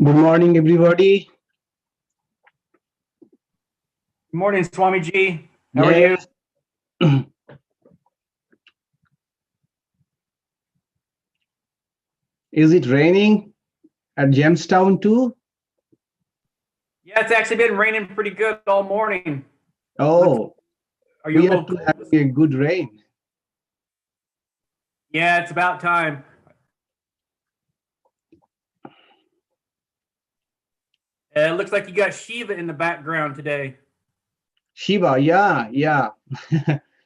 Good morning, everybody. Good morning, Swami Ji. How are you? Is it raining at Jamestown too? Yeah, it's actually been raining pretty good all morning. Oh, Are you we a are little too cold? having a good rain. Yeah, it's about time. It looks like you got Shiva in the background today. Shiva, yeah.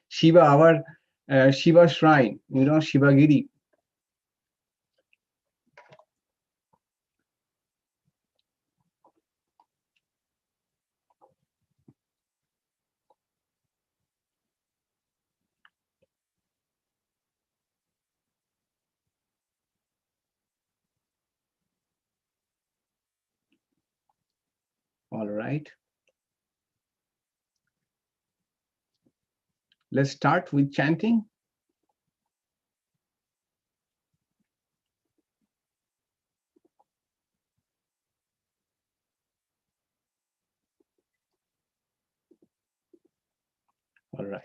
Shiva, our Shiva shrine, Shiva Giri. All right. Let's start with chanting. All right.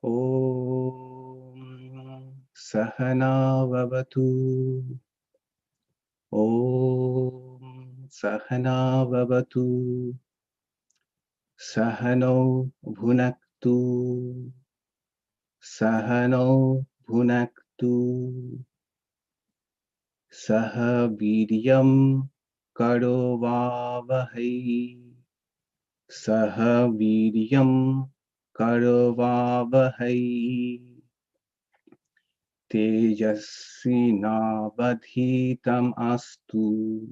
Om Sahana Vavatu. Om Sahana Vavatu. Sahano Bhunaktu. Sahano Bhunaktu. Saha Viryam Karovavahai. Saha Viryam Karovavahai. Tejasvinavadhitam astu.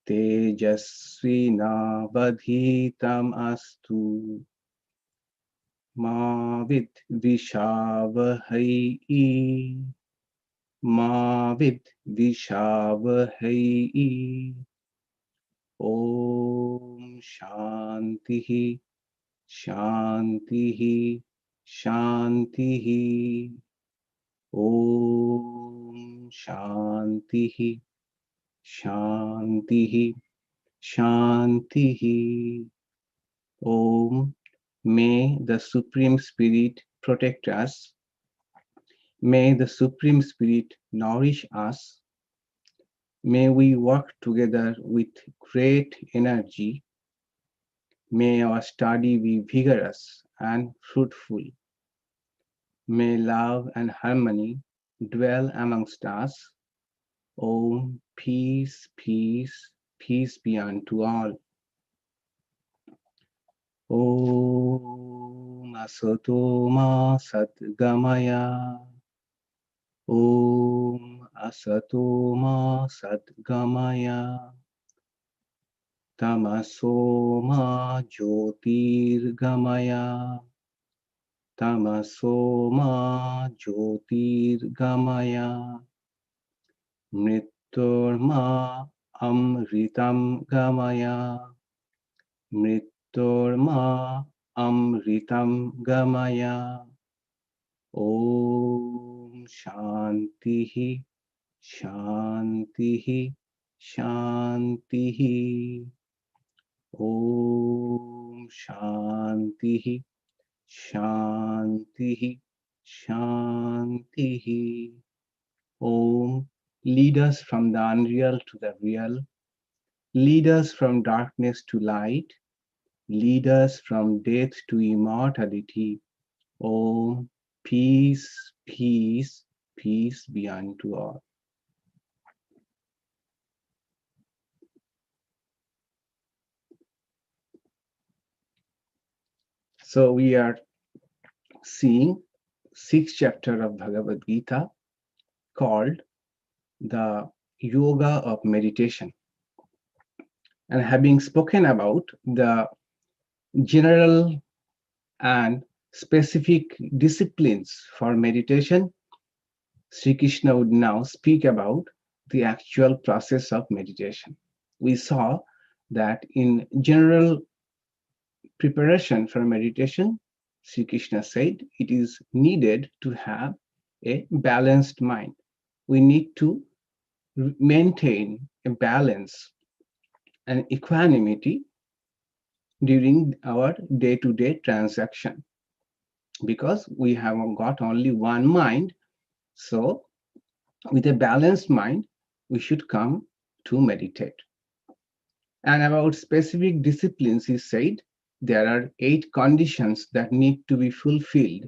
Tejasvinavadhitam astu. Ma vidvishavahai. Ma vidvishavahai. Om Shantihi, Shantihi, Shantihi. Om Shantihi, Shantihi, Shantihi. Om. May the Supreme Spirit protect us. May the Supreme Spirit nourish us. May we work together with great energy. May our study be vigorous and fruitful. May love and harmony dwell amongst us. Om, peace, peace, peace be unto all. Om Asato Ma Sadgamaya. Om Asato Ma Sadgamaya. Tamaso Ma Jyotirgamaya. Tamaso Ma Jyotirgamaya. Mrityorma Amritam Gamaya. Mrityorma Amritam Gamaya. Om Shantihi, Shantihi, Shantihi. Om Shantihi, Shantihi, Shantihi. Om, lead us from the unreal to the real. Lead us from darkness to light. Lead us from death to immortality. Om, peace, peace, peace be unto all. So we are seeing 6th chapter of Bhagavad Gita called the Yoga of Meditation. And having spoken about the general and specific disciplines for meditation, Sri Krishna would now speak about the actual process of meditation. We saw that in general preparation for meditation, Sri Krishna said it is needed to have a balanced mind. We need to maintain a balance and equanimity during our day-to-day transaction, because we have got only one mind. So with a balanced mind, we should come to meditate. And about specific disciplines, he said there are 8 conditions that need to be fulfilled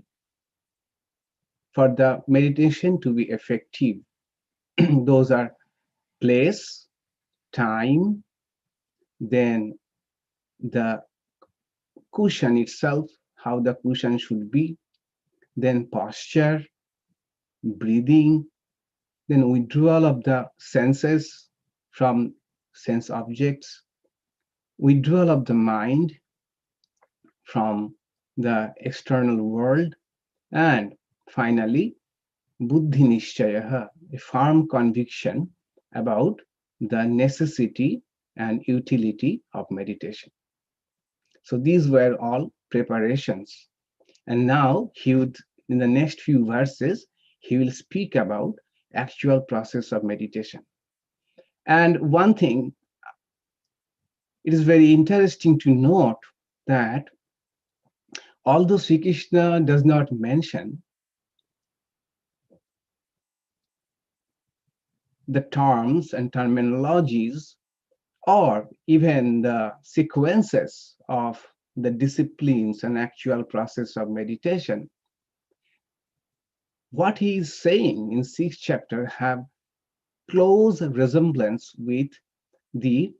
for the meditation to be effective. Those are place, time, then the cushion itself, how the cushion should be, then posture, breathing, then withdrawal of the senses from sense objects, withdrawal of the mind from the external world, and finally, buddhi nishchayaha, a firm conviction about the necessity and utility of meditation. So these were all preparations. And now he would, in the next few verses, he will speak about actual process of meditation. And one thing, it is very interesting to note that although Sri Krishna does not mention the terms and terminologies or even the sequences of the disciplines and actual process of meditation, what he is saying in 6th chapter have close resemblance with the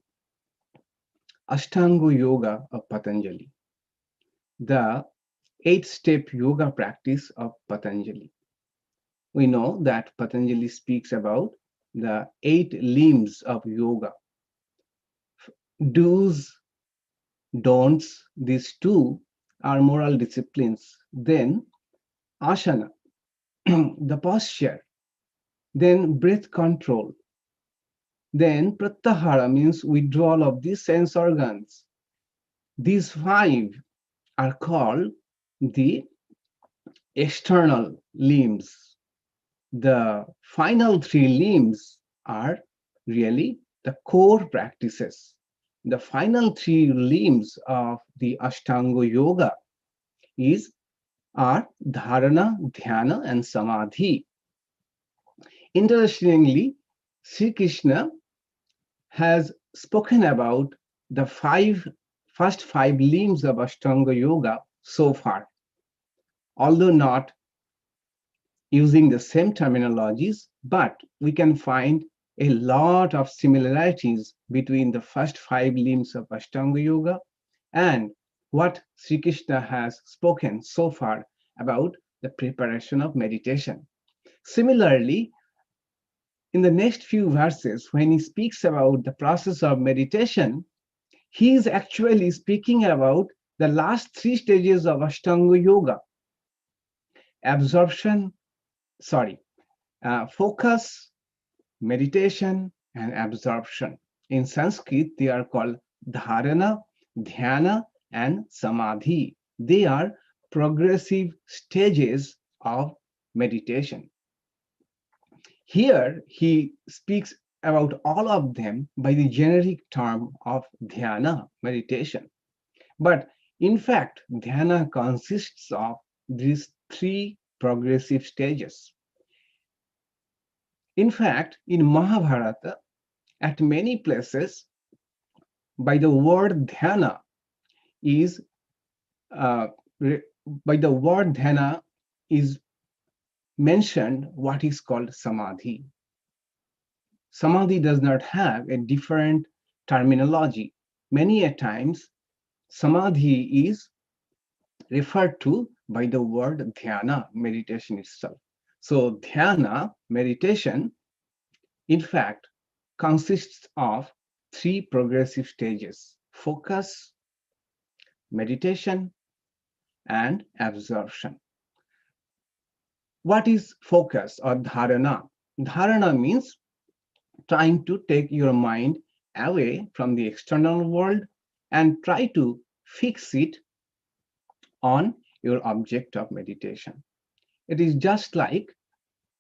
Ashtanga Yoga of Patanjali, the 8-step yoga practice of Patanjali. We know that Patanjali speaks about the 8 limbs of yoga. Do's, don'ts, these 2 are moral disciplines. Then asana, the posture, then breath control, then pratyahara means withdrawal of the sense organs. These 5 are called the external limbs. The final 3 limbs are really the core practices. The final 3 limbs of the Ashtanga Yoga are dharana, dhyana, and samadhi. Interestingly, Sri Krishna has spoken about the first 5 limbs of Ashtanga Yoga so far, although not using the same terminologies, but we can find a lot of similarities between the first 5 limbs of Ashtanga Yoga and what Sri Krishna has spoken so far about the preparation of meditation. Similarly, in the next few verses, when he speaks about the process of meditation, he is actually speaking about the last 3 stages of Ashtanga Yoga: focus, meditation, and absorption. In Sanskrit, they are called dharana, dhyana, and samadhi. They are progressive stages of meditation. Here, he speaks about all of them by the generic term of dhyana, meditation. But in fact, dhyana consists of these 3 progressive stages. In fact, in Mahabharata, at many places, by the word dhyana is mentioned what is called samadhi. Samadhi does not have a different terminology. Many a times, samadhi is referred to by the word dhyana, meditation itself. So dhyana, meditation, in fact, consists of 3 progressive stages: focus, meditation, and absorption. What is focus or dharana? Dharana means trying to take your mind away from the external world and try to fix it on your object of meditation. It is just like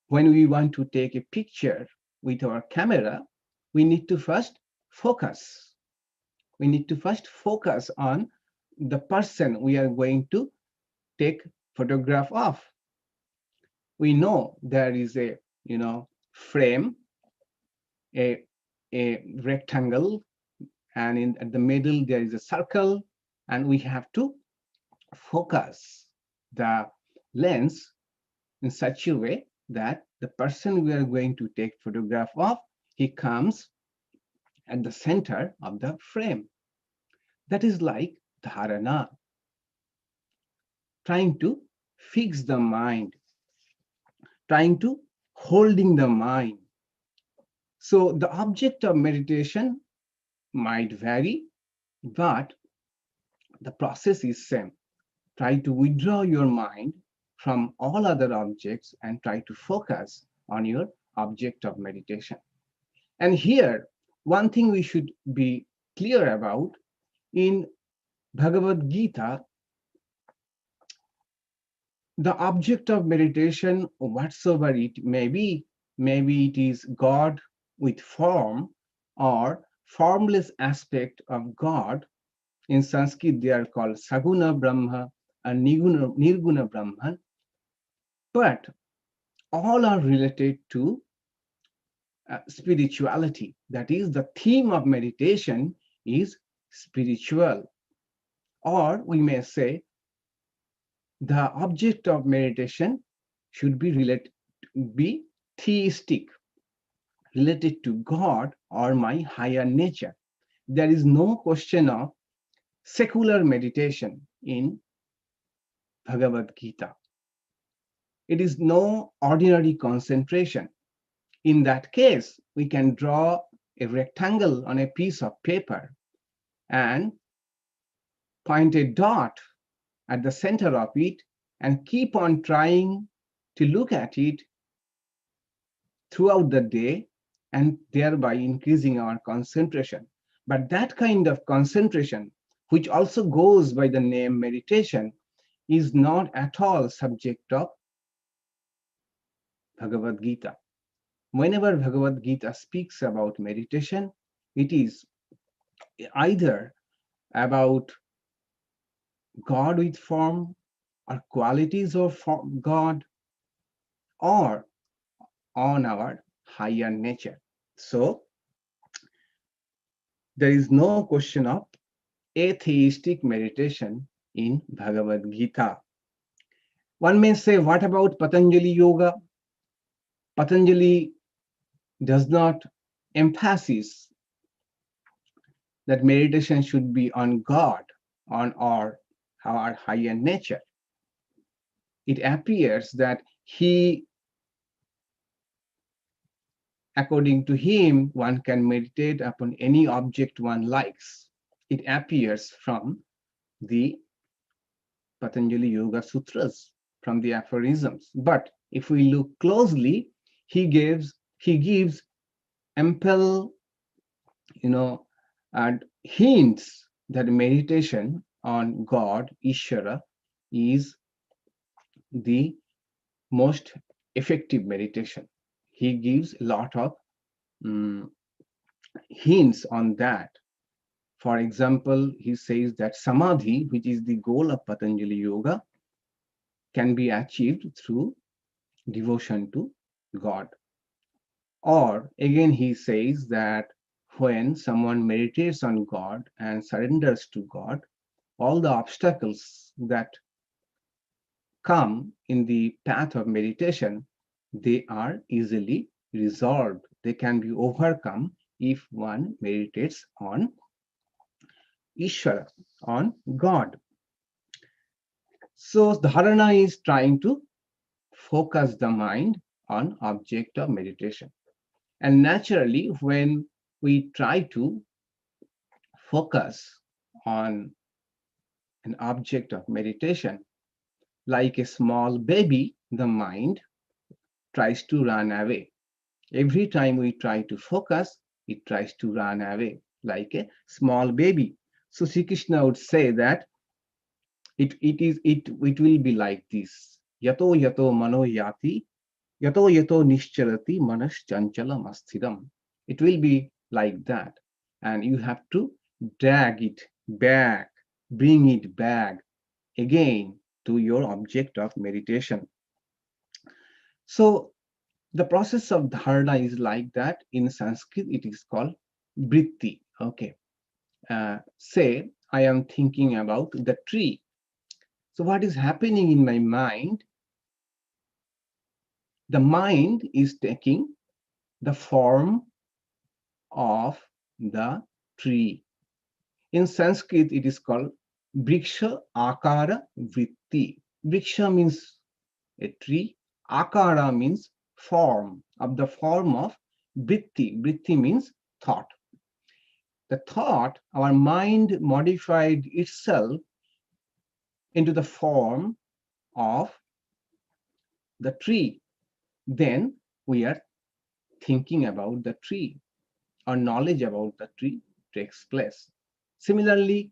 when we want to take a picture with our camera, we need to first focus. We need to first focus on the person we are going to take photograph of. We know there is a frame, a rectangle, and at the middle there is a circle, and we have to focus the lens in such a way that the person we are going to take photograph of, he comes at the center of the frame. That is like dharana, trying to fix the mind, trying to holding the mind. So the object of meditation might vary, but the process is same. Try to withdraw your mind from all other objects and try to focus on your object of meditation. And here, one thing we should be clear about, in Bhagavad Gita, the object of meditation, whatsoever it may be, maybe it is God with form or formless aspect of God. In Sanskrit, they are called Saguna Brahma and Nirguna Brahman. But all are related to spirituality. That is, the theme of meditation is spiritual. Or we may say the object of meditation should be theistic, related to God or my higher nature. There is no question of secular meditation in Bhagavad Gita. It is no ordinary concentration. In that case, we can draw a rectangle on a piece of paper and point a dot at the center of it and keep on trying to look at it throughout the day and thereby increasing our concentration. But that kind of concentration, which also goes by the name meditation, is not at all subject of Bhagavad Gita. Whenever Bhagavad Gita speaks about meditation, it is either about God with form or qualities of God or on our higher nature. So there is no question of atheistic meditation in Bhagavad Gita. One may say, what about Patanjali Yoga? Patanjali does not emphasize that meditation should be on God, on our higher nature. It appears that according to him, one can meditate upon any object one likes. It appears from the Patanjali Yoga Sutras, from the aphorisms. But if we look closely, he gives ample, and hints that meditation on God, Ishvara, is the most effective meditation. He gives a lot of hints on that. For example, he says that samadhi, which is the goal of Patanjali Yoga, can be achieved through devotion to God. Or again, he says that when someone meditates on God and surrenders to God, all the obstacles that come in the path of meditation, they are easily resolved. They can be overcome if one meditates on Ishvara, on God. So dharana is trying to focus the mind on object of meditation. And naturally, when we try to focus on an object of meditation, like a small baby, the mind tries to run away. Every time we try to focus, it tries to run away like a small baby. So Sri Krishna would say that it will be like this. Yato yato mano yati, yato yato nischarati manas chanchalam asthiram. It will be like that. And you have to drag it back, bring it back again to your object of meditation. So the process of dharana is like that. In Sanskrit, it is called vritti. Okay. Say, I am thinking about the tree. So what is happening in my mind? The mind is taking the form of the tree. In Sanskrit, it is called vriksha akara vritti. Vriksha means a tree. Akara means form, of the form of vritti. Vritti means thought. The thought, our mind modified itself into the form of the tree. Then we are thinking about the tree. Our knowledge about the tree takes place. Similarly,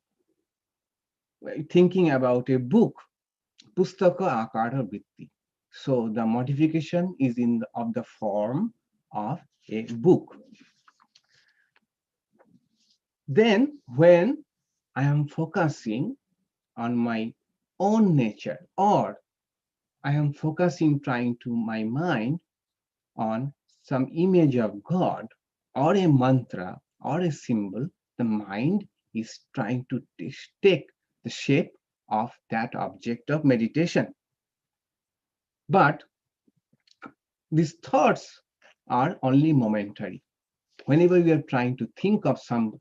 thinking about a book, pustaka akara vritti. So the modification is of the form of a book. Then when I am focusing on my own nature, or I am focusing, trying to my mind on some image of God or a mantra or a symbol, the mind is trying to take the shape of that object of meditation. But these thoughts are only momentary. Whenever we are trying to think of some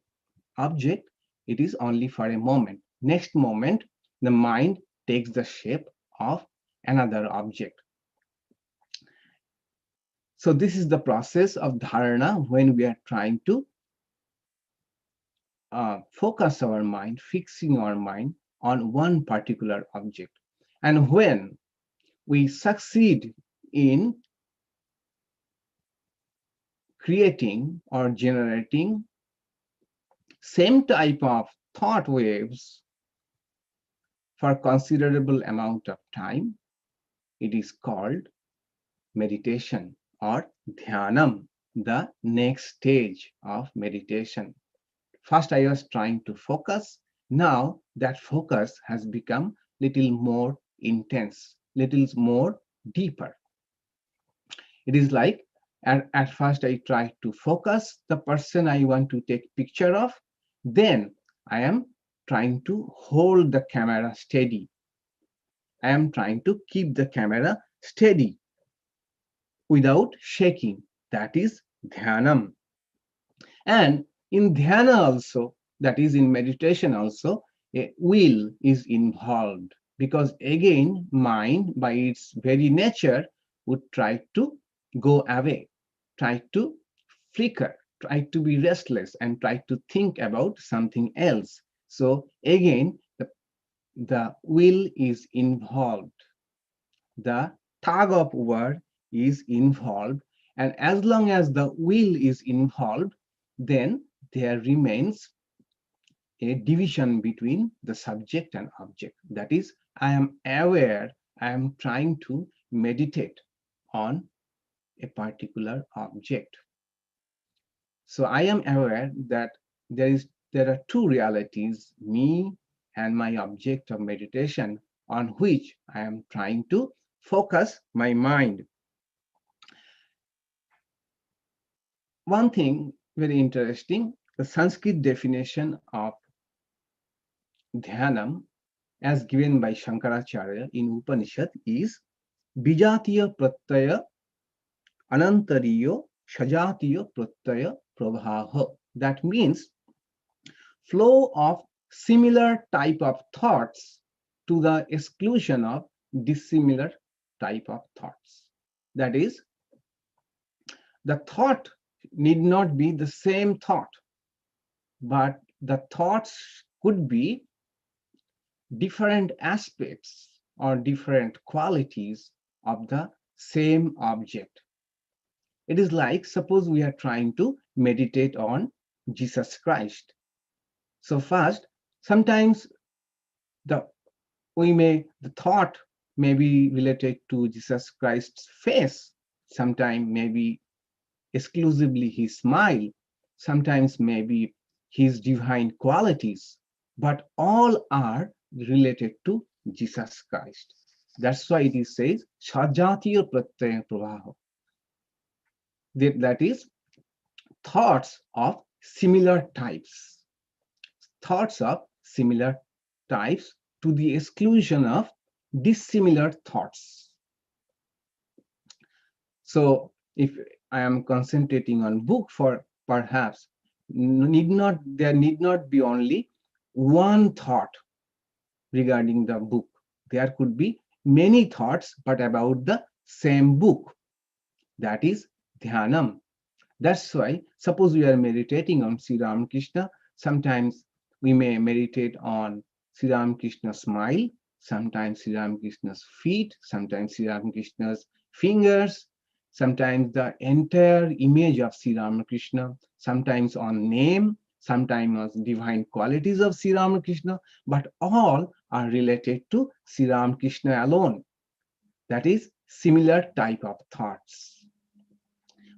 object, it is only for a moment. Next moment, the mind takes the shape of another object. So this is the process of dharana when we are trying to focus our mind, fixing our mind on one particular object. And when we succeed in creating or generating same type of thought waves for considerable amount of time, it is called meditation or dhyanam, the next stage of meditation. First, I was trying to focus. Now that focus has become little more intense, little more deeper. It is like, at first I try to focus the person I want to take picture of. Then I am trying to hold the camera steady. I am trying to keep the camera steady without shaking. That is dhyanam. And in dhyana also, that is in meditation also, a will is involved, because again, mind by its very nature would try to go away, try to flicker, try to be restless, and try to think about something else. So again, the will is involved. The tug of war is involved. And as long as the will is involved, then there remains a division between the subject and object. That is, I am aware, I am trying to meditate on a particular object. So I am aware that there are two realities, me and my object of meditation, on which I am trying to focus my mind. One thing very interesting, the Sanskrit definition of Dhyanam as given by Shankaracharya in Upanishad is Bijatiya Pratyaya Anantariyo Shajatiya Pratyaya Prabhaha. That means flow of similar type of thoughts to the exclusion of dissimilar type of thoughts. That is, the thought need not be the same thought, but the thoughts could be different aspects or different qualities of the same object. It is like, suppose we are trying to meditate on Jesus Christ. So first, Sometimes the thought may be related to Jesus Christ's face. Sometimes maybe exclusively his smile. Sometimes maybe his divine qualities. But all are related to Jesus Christ. That's why it says Shajatiya Pratyaya Pravaha. That is thoughts of similar types. Thoughts of similar types to the exclusion of dissimilar thoughts. So if I am concentrating on book, for perhaps there need not be only one thought regarding the book. There could be many thoughts, but about the same book. That is dhyanam. That's why, suppose we are meditating on Sri Ramakrishna, sometimes we may meditate on Sri Ramakrishna's smile, sometimes Sri Ramakrishna's feet, sometimes Sri Ramakrishna's fingers, sometimes the entire image of Sri Ramakrishna, sometimes on name, sometimes on divine qualities of Sri Ramakrishna, but all are related to Sri Ramakrishna alone. That is similar type of thoughts.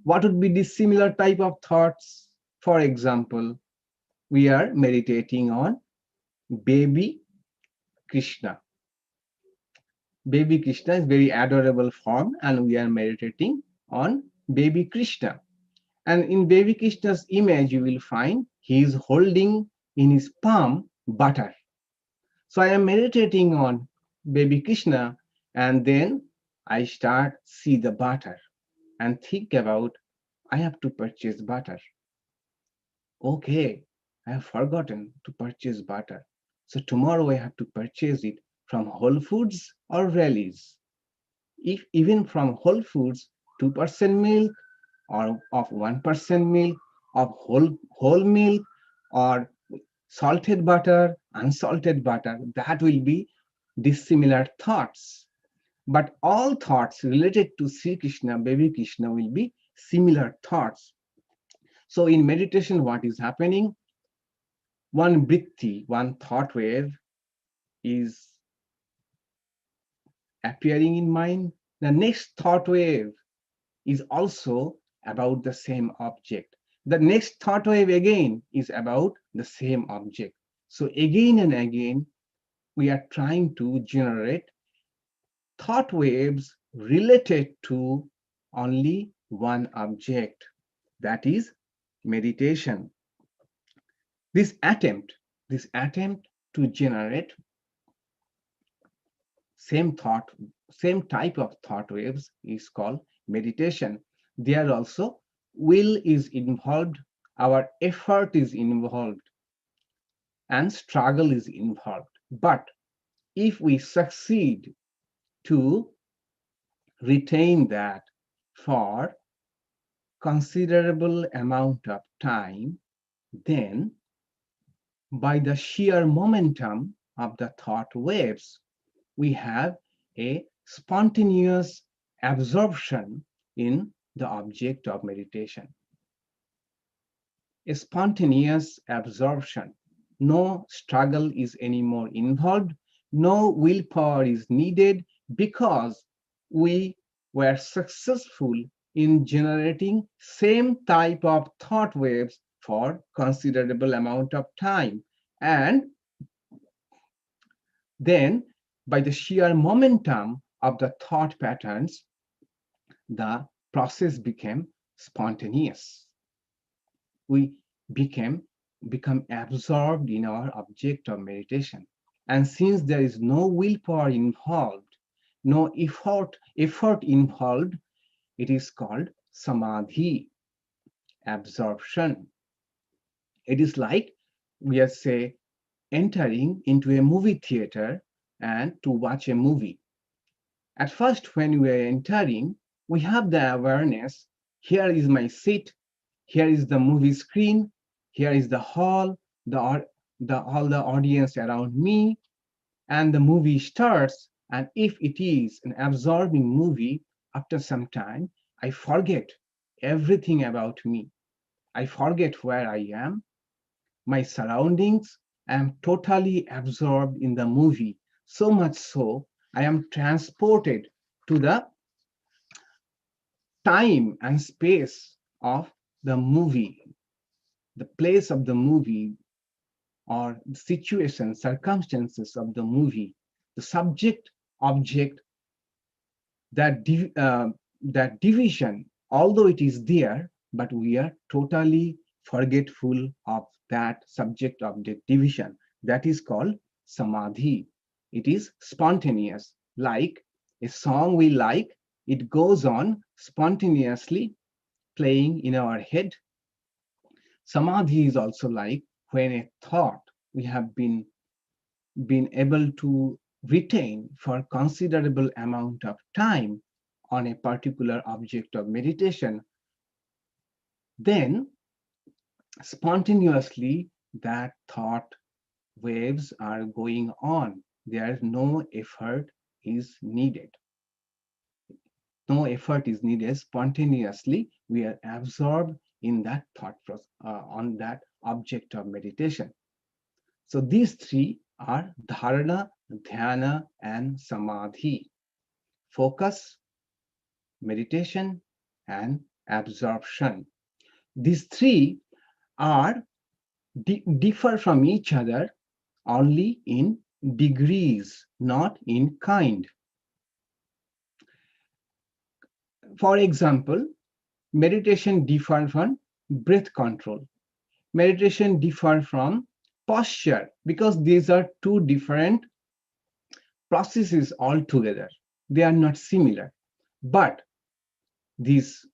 What would be this similar type of thoughts? For example, we are meditating on baby Krishna. Baby Krishna is very adorable form, and we are meditating on baby Krishna. And in baby Krishna's image, you will find he is holding in his palm butter. So I am meditating on baby Krishna, and then I start see the butter and think about, I have to purchase butter. Okay, I have forgotten to purchase butter. So tomorrow I have to purchase it from Whole Foods or Rallies. If even from Whole Foods, 2% milk or of 1% milk, of whole milk or salted butter, unsalted butter, that will be dissimilar thoughts. But all thoughts related to Sri Krishna, baby Krishna will be similar thoughts. So in meditation, what is happening? One vritti, one thought wave is appearing in mind. The next thought wave is also about the same object. The next thought wave again is about the same object. So again and again, we are trying to generate thought waves related to only one object. That is meditation. This attempt to generate same type of thought waves is called meditation. There also will is involved, our effort is involved, and struggle is involved. But if we succeed to retain that for considerable amount of time, then by the sheer momentum of the thought waves, we have a spontaneous absorption in the object of meditation. A spontaneous absorption. No struggle is anymore involved. No willpower is needed, because we were successful in generating same type of thought waves for considerable amount of time. And then by the sheer momentum of the thought patterns, the process became spontaneous. We become absorbed in our object of meditation. And since there is no willpower involved, no effort involved, it is called samadhi, absorption. It is like we are, say, entering into a movie theater and to watch a movie. At first, when we are entering, we have the awareness, here is my seat, here is the movie screen, here is the hall, all the audience around me, and the movie starts. And if it is an absorbing movie, after some time, I forget everything about me. I forget where I am, my surroundings, I am totally absorbed in the movie, so much so I am transported to the time and space of the movie, the place of the movie, or the situation, circumstances of the movie, the subject, object, that division, although it is there, but we are totally forgetful of that subject object division. That is called samadhi. It is spontaneous, like a song we like, it goes on spontaneously playing in our head. Samadhi is also like when a thought we have been able to retain for considerable amount of time on a particular object of meditation, then spontaneously that thought waves are going on. There is no effort is needed. No effort is needed. Spontaneously, we are absorbed in that thought process, on that object of meditation. So these three are dharana, dhyana, and samadhi. Focus, meditation, and absorption. These three are differ from each other only in degrees, not in kind. For example, meditation differs from breath control. Meditation differs from posture, because these are two different processes altogether. They are not similar. But these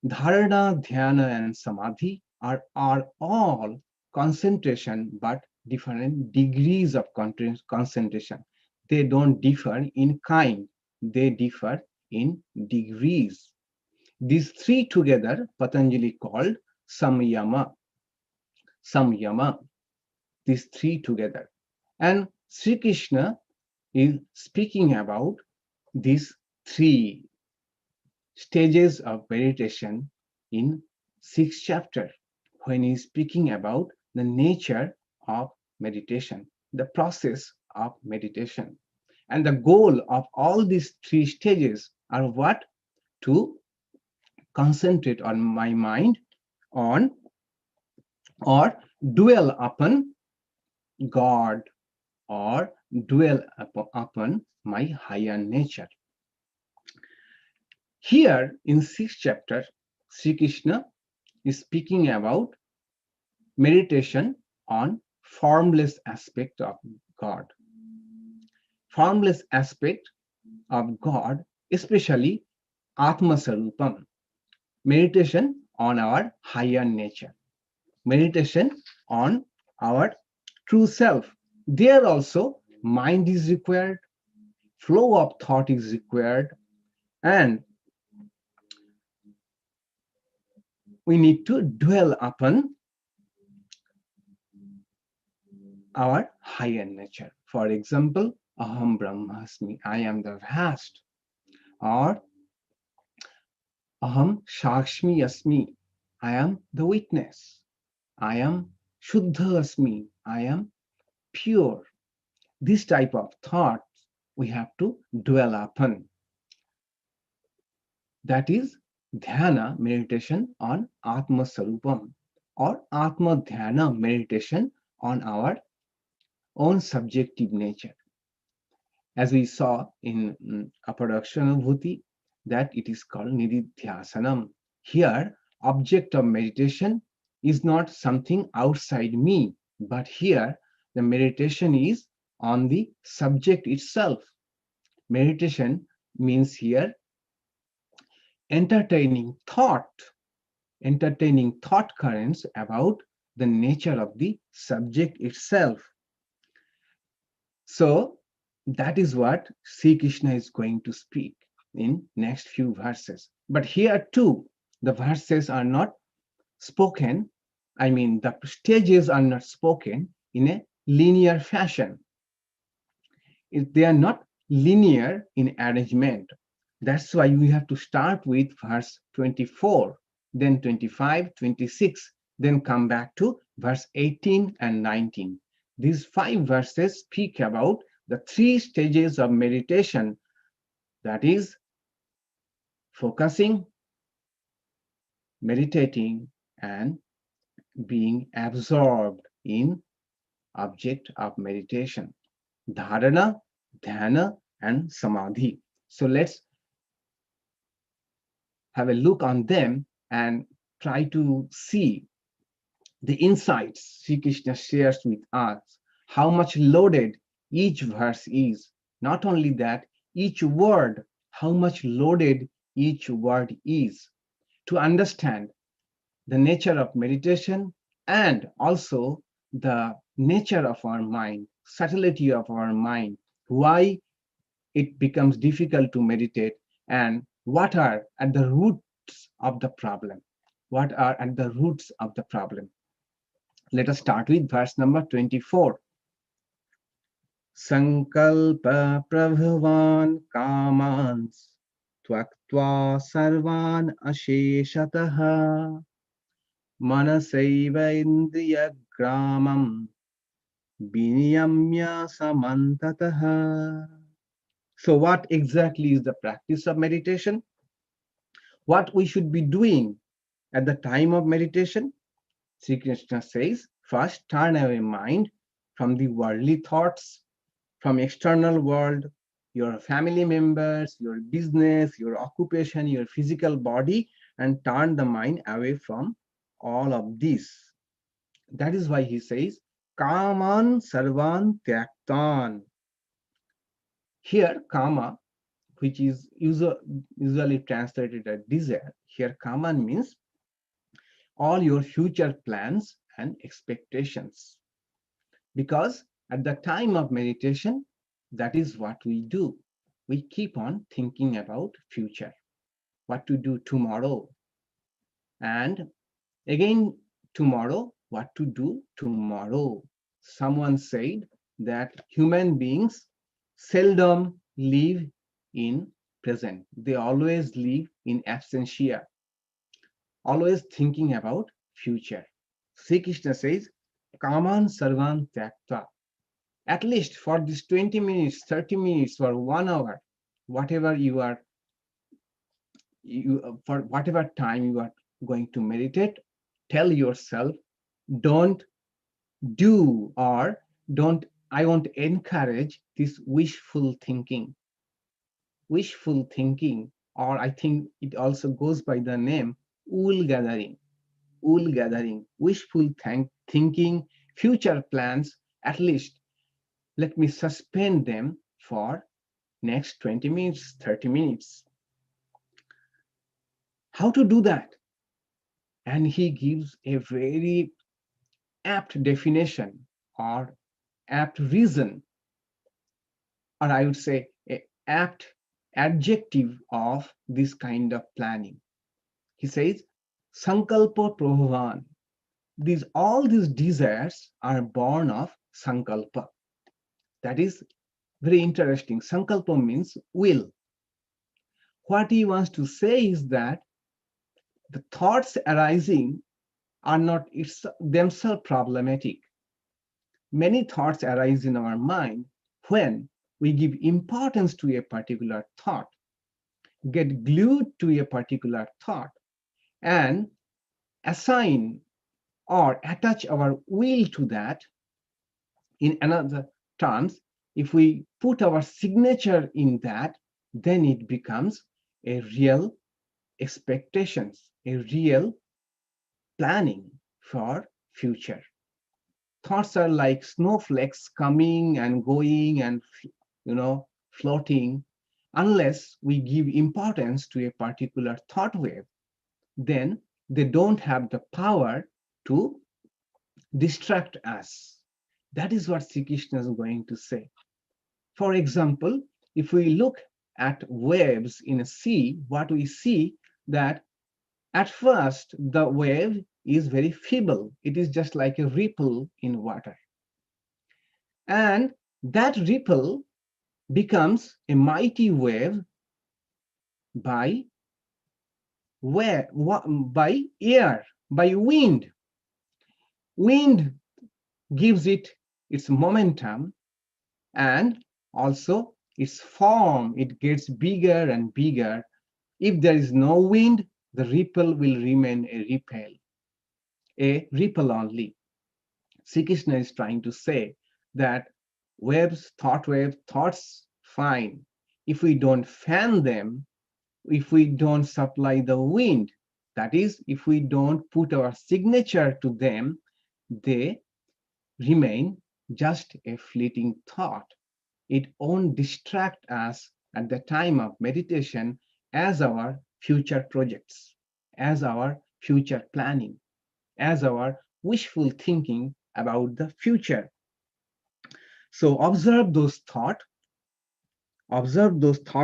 dharana, dhyana, and samadhi are all concentration, but different degrees of concentration. They don't differ in kind, they differ in degrees. These three together, Patanjali called samyama. Samyama, these three together. And Sri Krishna is speaking about these three stages of meditation in 6th chapter, when he is speaking about the nature of meditation, the process of meditation. And the goal of all these three stages are what? To concentrate on my mind on, or dwell upon God, or dwell upon my higher nature. Here in 6th chapter, Sri Krishna is speaking about meditation on formless aspect of God. Formless aspect of God, especially Atma Sarupam. Meditation on our higher nature. Meditation on our true self. There also mind is required, flow of thought is required, and we need to dwell upon our higher nature. For example, Aham Brahmasmi, I am the vast, or Aham Shakshmi Asmi, I am the witness, I am Shuddha Asmi, I am pure. This type of thoughts we have to dwell upon. That is dhyana, meditation on Atma Sarupam, or Atma Dhyana, meditation on our own subjective nature. As we saw in Aparakshana, that it is called Nididhyasanam. Here, object of meditation is not something outside me, but here the meditation is on the subject itself. Meditation means here entertaining thought currents about the nature of the subject itself. So that is what Sri Krishna is going to speak in next few verses. But here too, the verses are not spoken, the stages are not spoken in a linear fashion. They are not linear in arrangement. That's why we have to start with verse 24, then 25, 26, then come back to verse 18 and 19. These 5 verses speak about the 3 stages of meditation, that is, focusing, meditating, and being absorbed in object of meditation. Dharana, dhyana, and samadhi. So let's have a look on them and try to see the insights Sri Krishna shares with us, how much loaded each verse is. Not only that, each word, how much loaded each word is. To understand the nature of meditation and also the nature of our mind, subtlety of our mind, why it becomes difficult to meditate, and what are at the roots of the problem. What are at the roots of the problem? Let us start with verse number 24. Sankalpa prabhavan kamans tvaktva sarvan asheshataha manasaiva indriya gramam viniyamya samantataha. So what exactly is the practice of meditation? What we should be doing at the time of meditation? Sri Krishna says, first turn away mind from the worldly thoughts, from external world, your family members, your business, your occupation, your physical body, and turn the mind away from all of this. That is why he says, Kaman Sarvan Tyaktan. Here, Kama, which is usually translated as desire, here Kaman means all your future plans and expectations. Because at the time of meditation, that is what we do. We keep on thinking about future, what to do tomorrow, and again tomorrow, what to do tomorrow. Someone said that human beings seldom live in present. They always live in absentia, always thinking about future. Sri Krishna says, Kaman Sarvan Tyakta. At least for this 20 minutes, 30 minutes, or 1 hour, whatever for whatever time you are going to meditate, tell yourself, don't do or don't, I won't encourage this wishful thinking. Wishful thinking, or I think it also goes by the name wool gathering. Wool gathering, wishful thinking, future plans, at least let me suspend them for next 20 minutes, 30 minutes. How to do that? And he gives a very apt definition or apt reason, or I would say a apt adjective of this kind of planning. He says, Sankalpa Prabhavan. All these desires are born of Sankalpa. That is very interesting. Sankalpa means will. What he wants to say is that the thoughts arising are not themselves problematic. Many thoughts arise in our mind when we give importance to a particular thought, get glued to a particular thought, and assign or attach our will to that. In another terms, if we put our signature in that, then it becomes a real expectations, a real planning for future. Thoughts are like snowflakes coming and going and floating. Unless we give importance to a particular thought wave, then they don't have the power to distract us. That is what Sri Krishna is going to say. For example, if we look at waves in a sea, what we see that at first the wave is very feeble. It is just like a ripple in water. And that ripple becomes a mighty wave by air, by wind. Wind gives it its momentum, and also its form. It gets bigger and bigger. If there is no wind, the ripple will remain a ripple only. Sri Krishna is trying to say that waves, thoughts, fine. If we don't fan them, if we don't supply the wind, that is, if we don't put our signature to them, they remain just a fleeting thought. It won't distract us at the time of meditation as our future projects, as our future planning, as our wishful thinking about the future. So observe those thought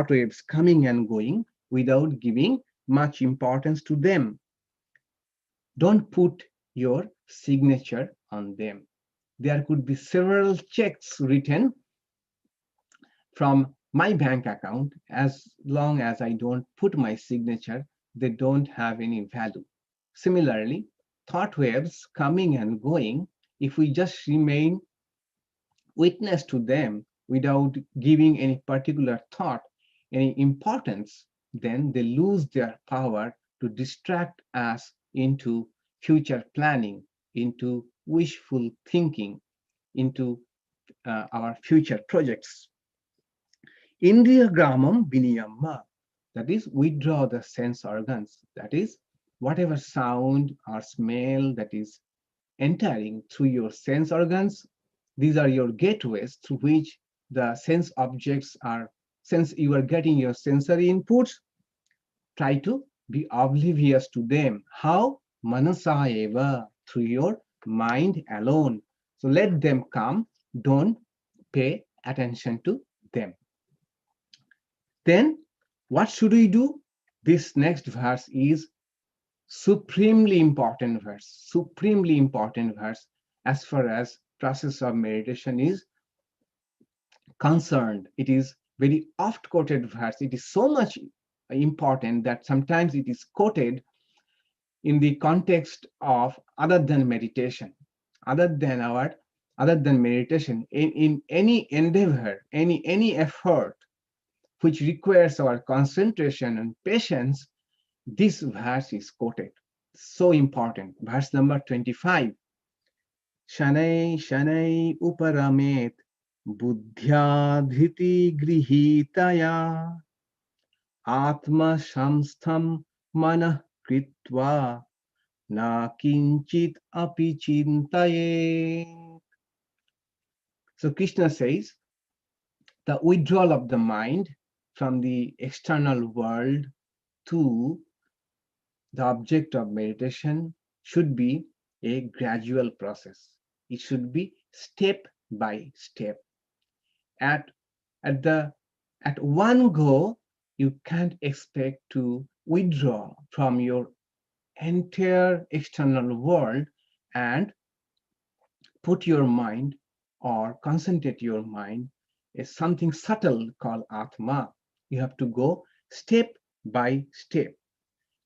waves coming and going without giving much importance to them. Don't put your signature on them. There could be several checks written from my bank account. As long as I don't put my signature, they don't have any value. Similarly, thought waves coming and going, if we just remain witness to them without giving any particular thought any importance, then they lose their power to distract us into future planning, into wishful thinking, into our future projects. Indriya gramam viniyamma, that is, withdraw the sense organs, that is, whatever sound or smell that is entering through your sense organs, these are your gateways through which the sense objects are, since you are getting your sensory inputs, try to be oblivious to them. How? Manasa eva, through your mind alone. So let them come, don't pay attention to them. Then what should we do? This next verse is supremely important verse as far as process of meditation is concerned. It is very oft quoted verse. It is so much important that sometimes it is quoted in the context of other than meditation, other than meditation, in any endeavor, any effort which requires our concentration and patience. This verse is quoted. So important. Verse number 25. Shanai Shanai Uparamet Buddhya Dhiti Grihitaya Atma Shamstham Manah Kritva Na Kinchit Api Chintaye. So Krishna says the withdrawal of the mind from the external world to the object of meditation should be a gradual process. It should be step by step. At one go, you can't expect to withdraw from your entire external world and put your mind or concentrate your mind is something subtle called Atma. You have to go step by step.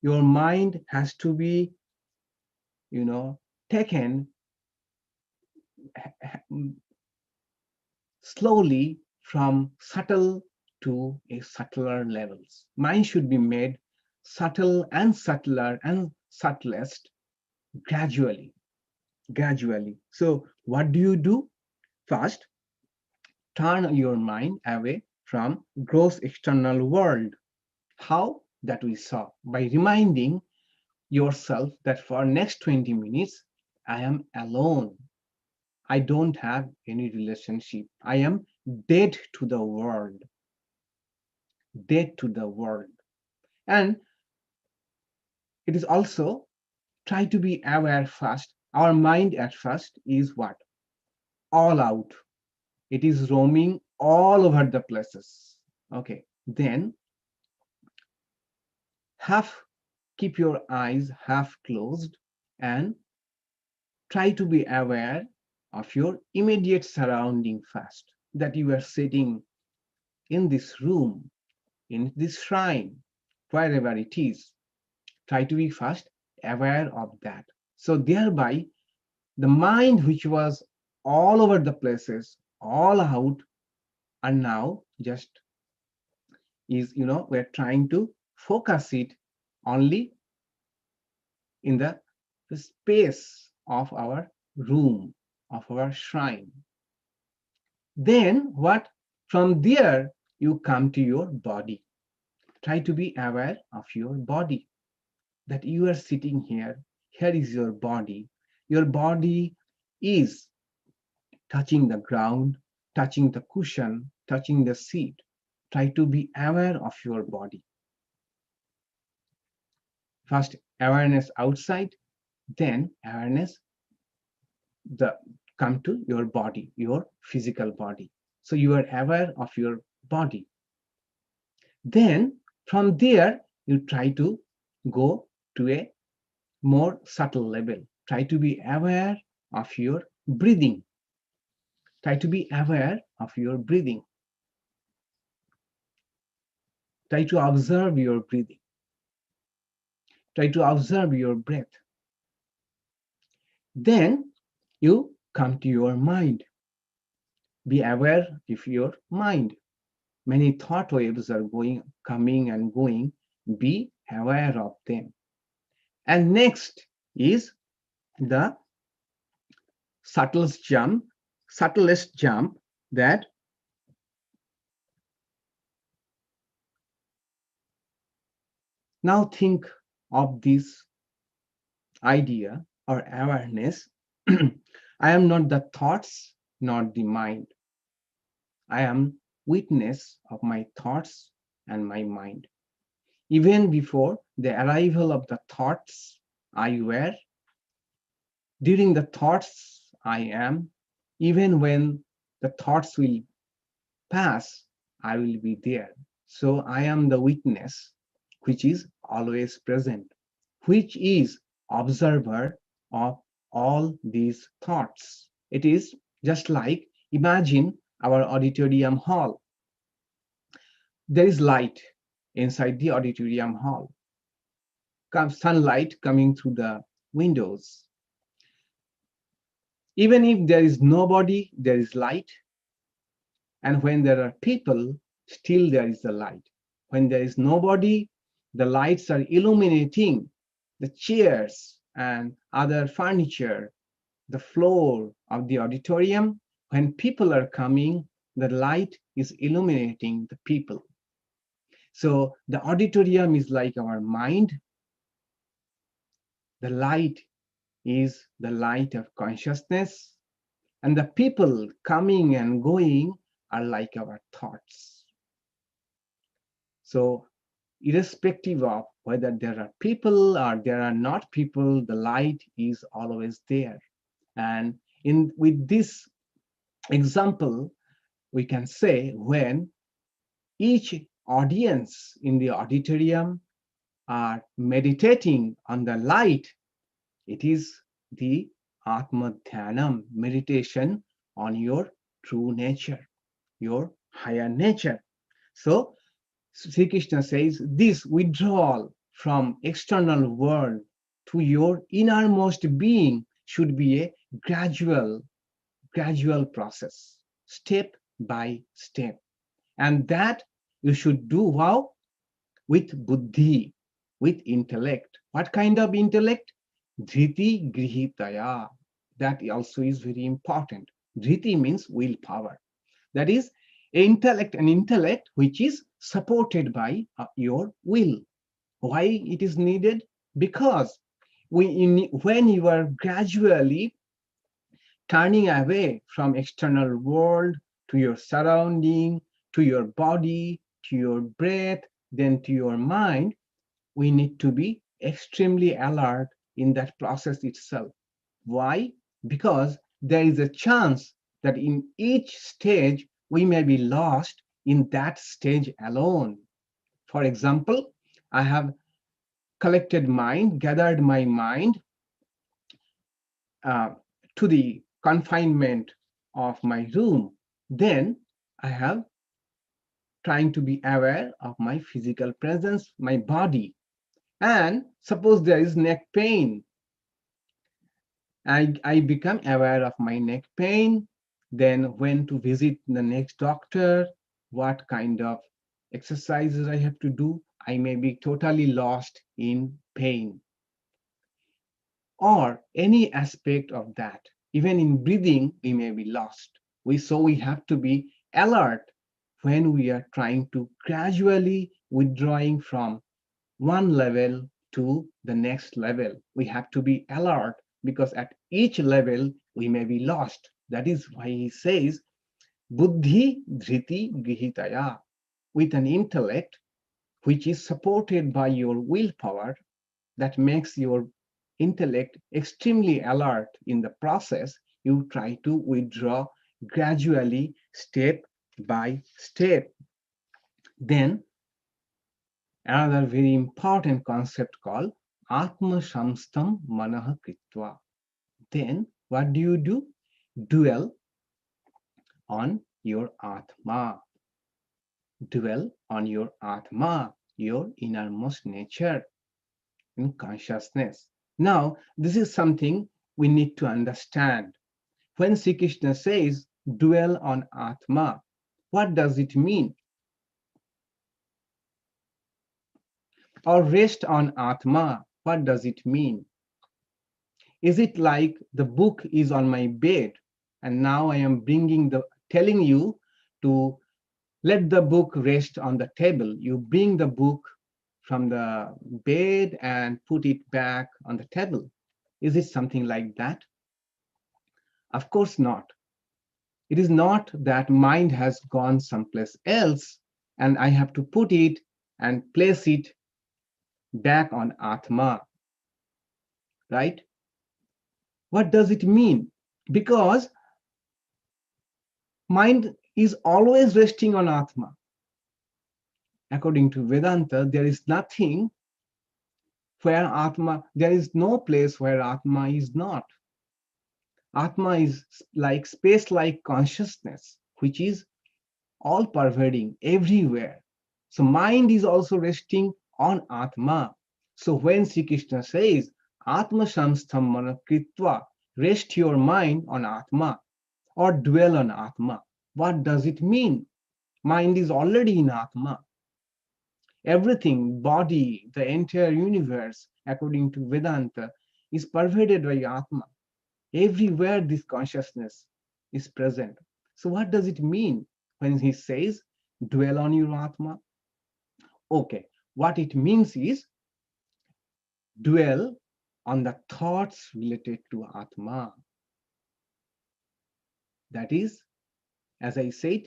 Your mind has to be, taken slowly from subtle to a subtler levels. Mind should be made subtle and subtler and subtlest gradually. So what do? First, turn your mind away from gross external world. How? That we saw by reminding yourself that for next 20 minutes, I am alone. I don't have any relationship. I am dead to the world. Dead to the world. And it is also try to be aware first. Our mind at first is what? All out. It is roaming all over the places. Okay. Then keep your eyes half closed and try to be aware of your immediate surrounding first, that you are sitting in this room, in this shrine, wherever it is. Try to be first aware of that. So thereby, the mind which was all over the places, all out, and now just is, we're trying to focus it only in the space of our room, of our shrine. Then what? From there, you come to your body. Try to be aware of your body, that you are sitting here. Here is your body. Your body is touching the ground, touching the cushion, touching the seat. Try to be aware of your body. First, awareness outside, then awareness come to your body, your physical body. So you are aware of your body. Then from there, you try to go to a more subtle level. Try to be aware of your breathing. Try to be aware of your breathing. Try to observe your breathing. Try to observe your breath. Then you come to your mind. Be aware of your mind. Many thought waves are coming and going. Be aware of them. And next is the subtlest jump that now think of this idea or awareness. I am not the thoughts, not the mind. I am witness of my thoughts and my mind. Even before the arrival of the thoughts, I were. During the thoughts, I am. Even when the thoughts will pass, I will be there. So I am the witness, which is always present, which is observer of all these thoughts. It is just like, imagine our auditorium hall. There is light inside the auditorium hall. Sunlight coming through the windows. Even if there is nobody, there is light. And when there are people, still there is the light. When there is nobody, the lights are illuminating the chairs and other furniture, the floor of the auditorium. When people are coming, the light is illuminating the people. So the auditorium is like our mind. The light is the light of consciousness, and the people coming and going are like our thoughts. So irrespective of whether there are people or there are not people, the light is always there. And with this example, we can say when each audience in the auditorium are meditating on the light, it is the Atma Dhyanam, meditation on your true nature, your higher nature. So Sri Krishna says this withdrawal from external world to your innermost being should be a gradual process, step by step. And that you should do how? With buddhi, with intellect. What kind of intellect? Dhriti grihitaya. That also is very important. Dhriti means willpower. That is an intellect which is supported by your will. Why it is needed? Because when you are gradually turning away from external world to your surrounding, to your body, to your breath, then to your mind, we need to be extremely alert in that process itself. Why? Because there is a chance that in each stage we may be lost in that stage alone. For example, I have gathered my mind to the confinement of my room. Then I have trying to be aware of my physical presence, my body. And suppose there is neck pain, I become aware of my neck pain, then when to visit the next doctor, what kind of exercises I have to do. I may be totally lost in pain or any aspect of that. Even in breathing, we may be lost. So we have to be alert when we are trying to gradually withdrawing from one level to the next level. We have to be alert because at each level we may be lost. That is why he says, Buddhi dhriti grihitaya, with an intellect which is supported by your willpower, that makes your intellect extremely alert in the process. You try to withdraw gradually, step by step. Then another very important concept called Atma Shamstam Manah Kritva. Then what do? Dwell on your Atma. Dwell on your Atma, your innermost nature in consciousness. Now, this is something we need to understand. When Sri Krishna says dwell on Atma, what does it mean? Or rest on Atma, what does it mean? Is it like the book is on my bed and now I am telling you to let the book rest on the table? You bring the book from the bed and put it back on the table. Is it something like that? Of course not. It is not that mind has gone someplace else and I have to put it and place it back on Atma, right? What does it mean? Because mind is always resting on Atma. According to Vedanta, there is nothing where Atma, there is no place where Atma is not. Atma is like space-like consciousness, which is all pervading everywhere. So mind is also resting on Atma. So when Sri Krishna says, Atma Shamstham Manakritva, rest your mind on Atma or dwell on Atma, what does it mean? Mind is already in Atma. Everything, body, the entire universe, according to Vedanta, is pervaded by Atma. Everywhere this consciousness is present. So what does it mean when he says, dwell on your Atma? Okay, what it means is dwell on the thoughts related to Atma. That is, as I said,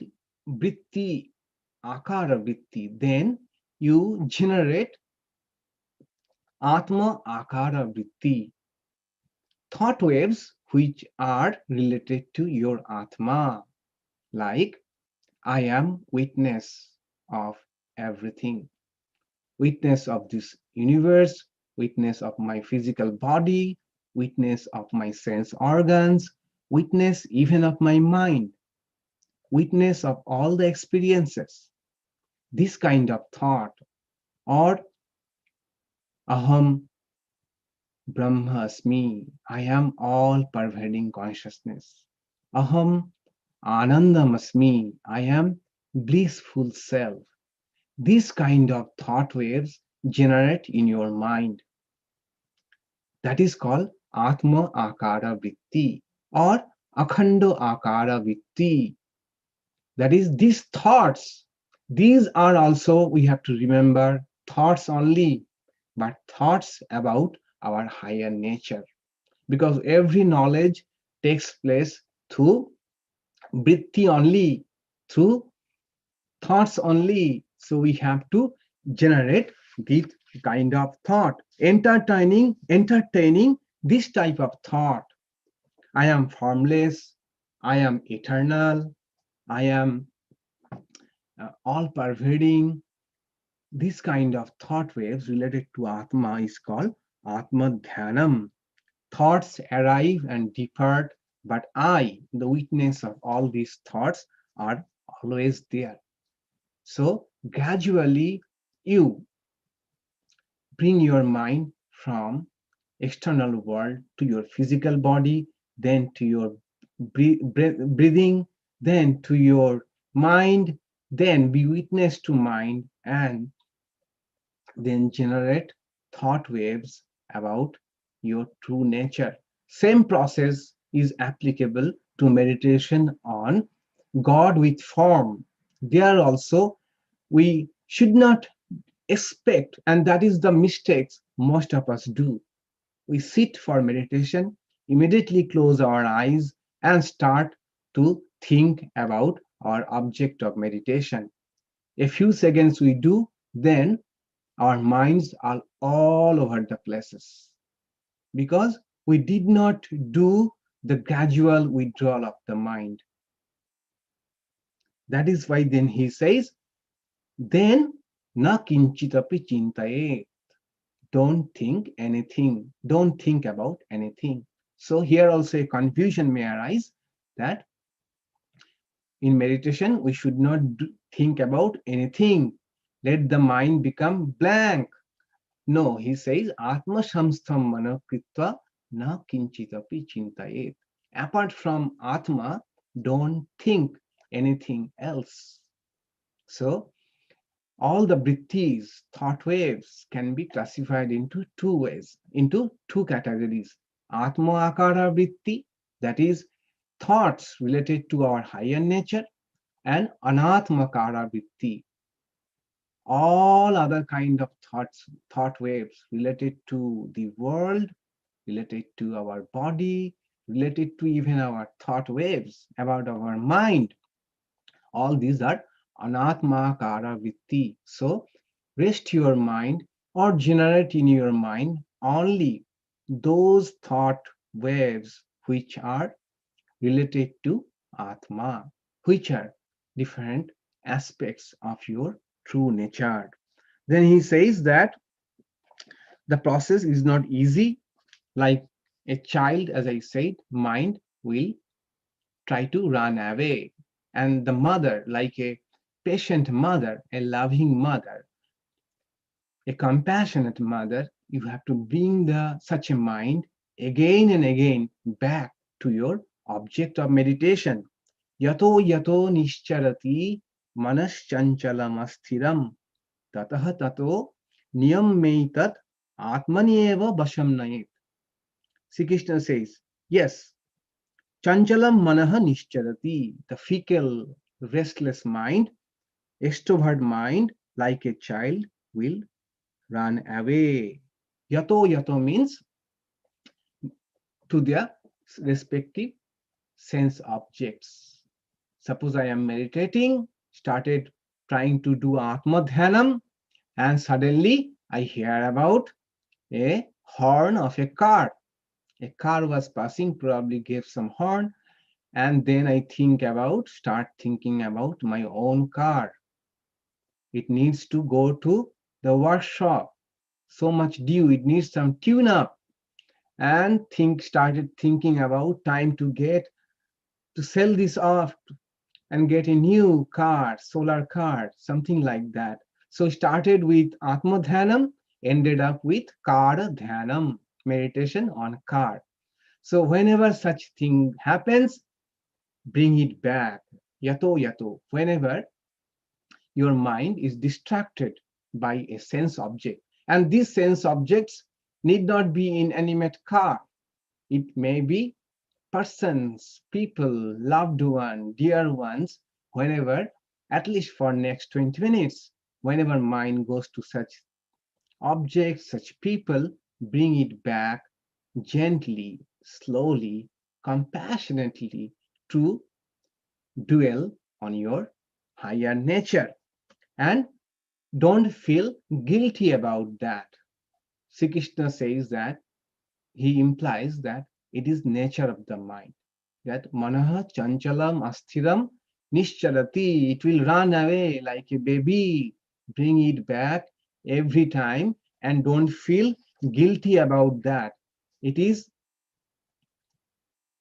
vritti, akara vritti. Then you generate Atma akara vritti, thought waves which are related to your Atma, like I am witness of everything, witness of this universe, witness of my physical body, witness of my sense organs, witness even of my mind, witness of all the experiences. This kind of thought, or aham brahmasmi, I am all pervading consciousness. Aham anandamasmi, I am blissful self. This kind of thought waves generate in your mind. That is called Atma Akara Vritti or Akhando Akara Vritti. That is, these thoughts, these are also, we have to remember, thoughts only, but thoughts about our higher nature. Because every knowledge takes place through vritti only, through thoughts only. So we have to generate this kind of thought, entertaining this type of thought. I am formless, I am eternal, I am all pervading. This kind of thought waves related to Atma is called Atma Dhyanam. Thoughts arrive and depart, but I, the witness of all these thoughts, are always there. So gradually you bring your mind from external world, to your physical body, then to your breathing, then to your mind, then be witness to mind, and then generate thought waves about your true nature. Same process is applicable to meditation on God with form. There also, we should not expect, and that is the mistakes most of us do. We sit for meditation, immediately close our eyes, and start to think about our object of meditation. A few seconds we do, then our minds are all over the places because we did not do the gradual withdrawal of the mind. That is why then he says, then na kinchitapi chintaye. Don't think anything. Don't think about anything. So here also a confusion may arise that in meditation we should not think about anything. Let the mind become blank. No, he says, Atma samstham manakritva na kinchitapi chintayet. Apart from Atma, don't think anything else. So, all the vrittis, thought waves, can be classified into two ways, into two categories. Atma akara vritti, that is, thoughts related to our higher nature, and anatmakara vritti, all other kind of thought waves related to the world, related to our body, related to even our thought waves about our mind. All these are anatmakara vritti. So rest your mind or generate in your mind only those thought waves which are related to Atma, which are different aspects of your true nature. Then he says that the process is not easy. Like a child, as I said, mind will try to run away. And the mother, like a patient mother, a loving mother, a compassionate mother, you have to bring such a mind again and again back to your object of meditation. Yato yato nischarati manaschanchala asthiram tatah tato niyam meitat atmanieva basham nayet. Sri Krishna says, yes, chanchalam manaha nischarati, the fickle, restless mind, extrovert mind, like a child, will run away. Yato yato means to their respective sense objects. Suppose I am meditating, started trying to do Atma Dhyanam, and suddenly I hear about a horn of a car. A car was passing, probably gave some horn, and then I start thinking about my own car. It needs to go to the workshop. So much due, it needs some tune up. And started thinking about time to sell this off and get a new car, solar car, something like that. So started with Atma Dhyanam, ended up with Kar Dhyanam, meditation on car. So whenever such thing happens, bring it back. Yato yato. Whenever your mind is distracted by a sense object, and these sense objects need not be inanimate car. It may be persons, people, loved one, dear ones, whenever, at least for next 20 minutes, whenever mind goes to such objects, such people, bring it back gently, slowly, compassionately to dwell on your higher nature. And don't feel guilty about that. Sri Krishna says that he implies that it is nature of the mind, that manaha chanchalam asthiram nischarati, it will run away like a baby. Bring it back every time and don't feel guilty about that. It is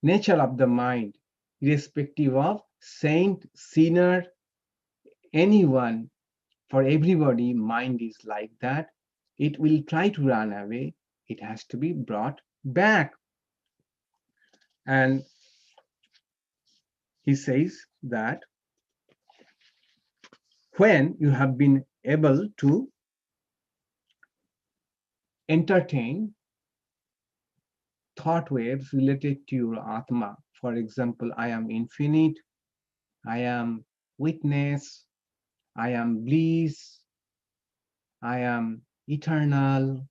nature of the mind, irrespective of saint, sinner, anyone. For everybody, mind is like that. It will try to run away. It has to be brought back. And he says that when you have been able to entertain thought waves related to your Atma, for example, I am infinite, I am witness, I am bliss, I am eternal,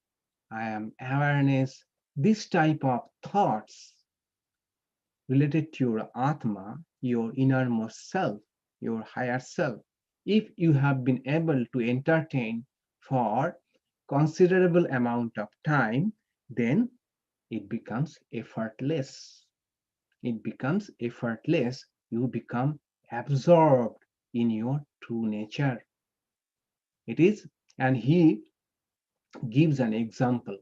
I am awareness, this type of thoughts related to your Atma, your innermost self, your higher self. If you have been able to entertain for considerable amount of time, then it becomes effortless. It becomes effortless. You become absorbed in your true nature. It is, and he gives an example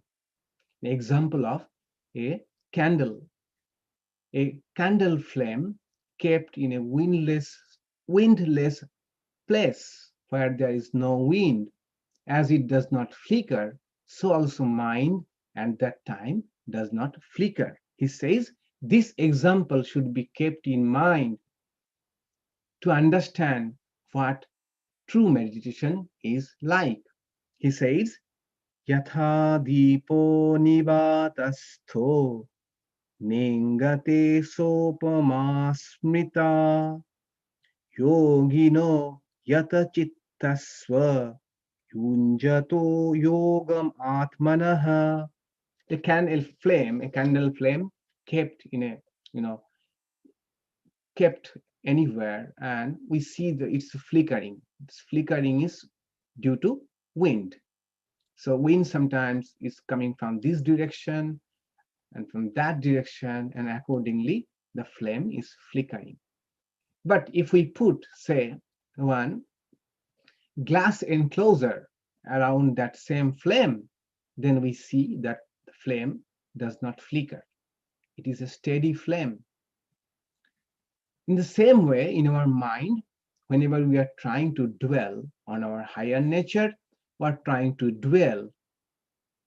of a candle. A candle flame kept in a windless place where there is no wind, as it does not flicker, so also mind at that time does not flicker. He says this example should be kept in mind to understand what true meditation is like. He says, Yatha dipo nivatastho nengate sopama smrita yogino yata chittasva yunjato yogam atmanaha. A candle flame kept in a, you know, kept anywhere, and we see that it's flickering. This flickering is due to wind. So wind sometimes is coming from this direction and from that direction, and accordingly the flame is flickering. But if we put, say, one glass enclosure around that same flame, then we see that the flame does not flicker. It is a steady flame. In the same way, in our mind, whenever we are trying to dwell on our higher nature, we are trying to dwell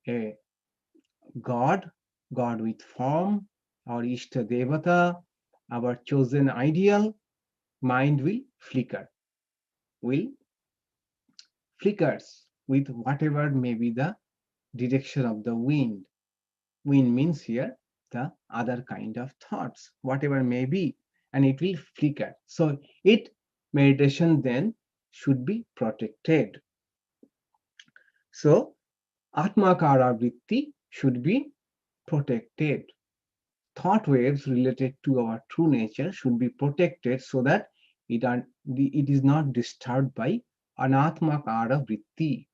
a God, God with form, our Ishta Devata, our chosen ideal, mind will flickers with whatever may be the direction of the wind. Wind means here the other kind of thoughts, whatever may be, and it will flicker. So meditation then should be protected. So Atmakara Vritti should be protected. Thought waves related to our true nature should be protected so that it is not disturbed by Anatmakara Vritti.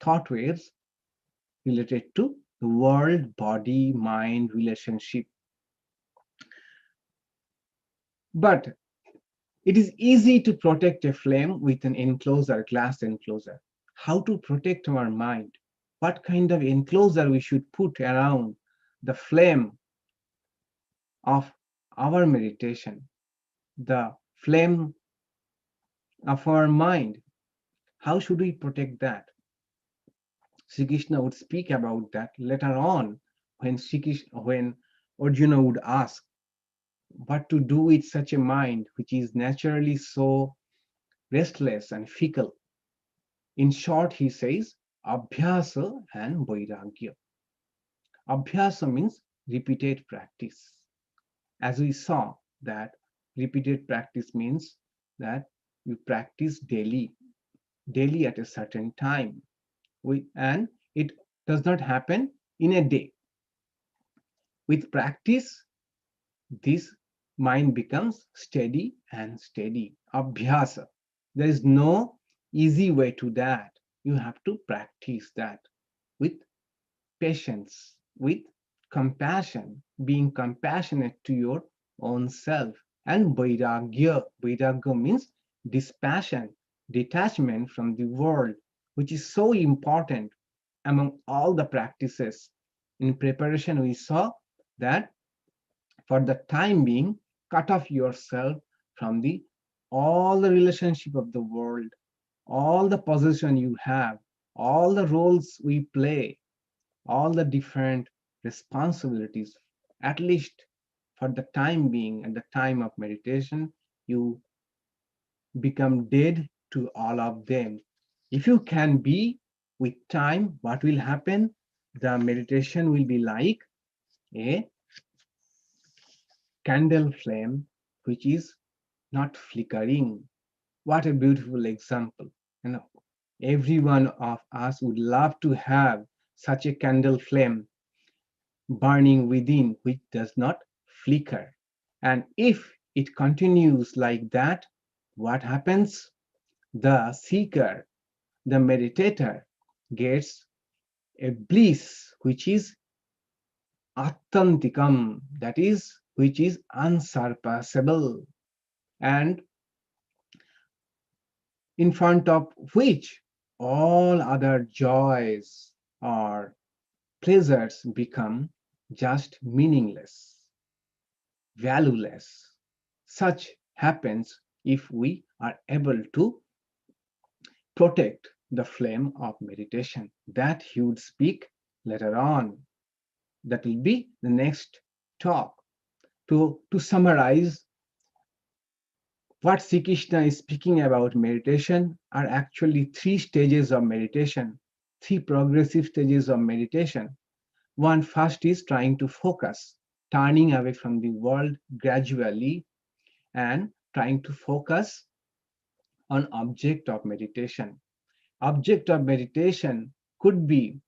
Thought waves related to the world, body, mind, relationship. But it is easy to protect a flame with an enclosure, glass enclosure. How to protect our mind? What kind of enclosure we should put around the flame of our meditation, the flame of our mind? How should we protect that? Sri Krishna would speak about that later on when when Arjuna would ask what to do with such a mind which is naturally so restless and fickle. In short, he says, Abhyasa and Vairagya. Abhyasa means repeated practice. As we saw that repeated practice means that you practice daily at a certain time. And it does not happen in a day. With practice, this mind becomes steady and steady. Abhyasa. There is no easy way to that. You have to practice that with patience, with compassion, being compassionate to your own self. And vairagya. Vairagya means dispassion, detachment from the world, which is so important among all the practices. In preparation, we saw that for the time being, cut off yourself from all the relationship of the world, all the possession you have, all the roles we play, all the different responsibilities, at least for the time being, at the time of meditation, you become dead to all of them. If you can be with time, what will happen? The meditation will be like a candle flame which is not flickering. What a beautiful example. And every one of us would love to have such a candle flame burning within which does not flicker. And if it continues like that, what happens? The seeker, the meditator, gets a bliss which is attantikam, that is, which is unsurpassable, and in front of which all other joys or pleasures become just meaningless, valueless. Such happens if we are able to protect the flame of meditation. That he would speak later on. That will be the next talk. To summarize, what Sri Krishna is speaking about meditation are actually three stages of meditation, three progressive stages of meditation. One first is trying to focus, turning away from the world gradually and trying to focus on object of meditation. Object of meditation could be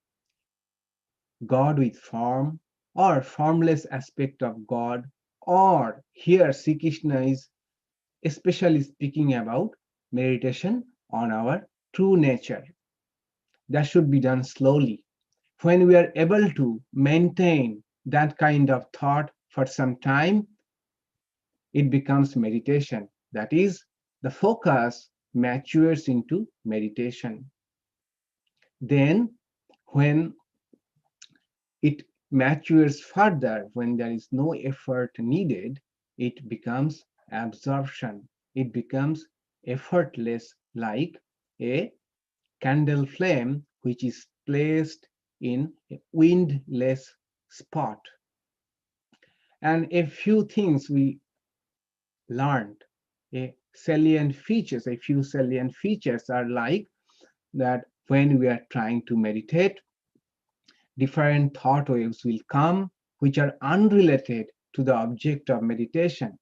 God with form or formless aspect of God, or here Sri Krishna is especially speaking about meditation on our true nature. That should be done slowly. When we are able to maintain that kind of thought for some time, it becomes meditation. That is, the focus matures into meditation. Then, when it matures further, when there is no effort needed, it becomes absorption. It becomes effortless, like a candle flame which is placed in a windless spot. And a few things we learned, a few salient features are like that when we are trying to meditate, different thought waves will come which are unrelated to the object of meditation.